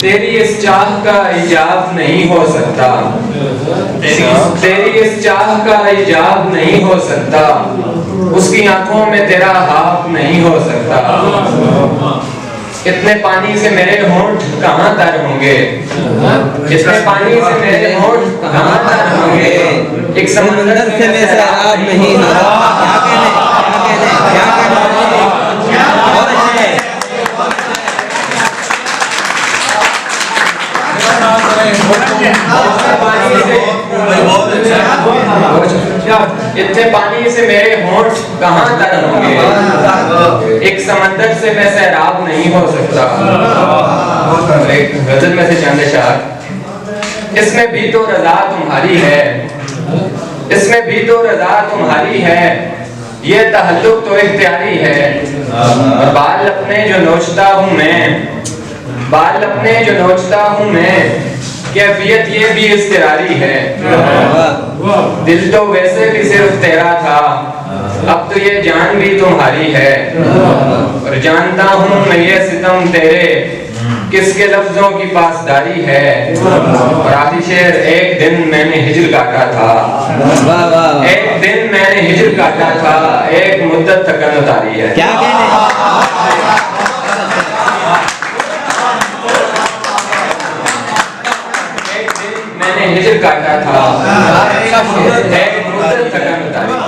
तेरी इस चाह का इजाब नहीं हो सकता, तेरी इस चाह का इजाब नहीं हो सकता, उसकी आंखों में तेरा हाफ नहीं हो सकता। इतने पानी से मेरे होंठ कहाँ तर होंगे, इतने पानी से मेरे होंठ कहाँ तर होंगे, एक समंदर से मैं सैराब नहीं होगा। क्या कहने इतने पानी से मेरे होंठ कहाँ तर होंगे, एक समंदर से मैं सैराब नहीं हो सकता। एक गजल में से चंद अशआर। इसमें भी तो रज़ा तुम्हारी है, इसमें भी तो रज़ा तुम्हारी है, ये तहल्लुक तो इख्तियारी है। बाल अपने जो नोचता हूँ मैं, बाल अपने जो नोचता हूँ मैं, कैफियत ये भी इज़्तिरारी है। दिल तो वैसे भी सिर्फ तेरा था, अब तो ये जान भी तुम्हारी है। और जानता हूँ मैं ये सितम तेरे, किसके लफ्जों की पासदारी है। और आखिरी शेर, एक दिन मैंने हिजर काटा था, एक दिन मैंने हिजर काटा था, एक मुद्दत थकन उतारी है। क्या कहने हिजर काटा था, एक मुद्दत थकन उतारी।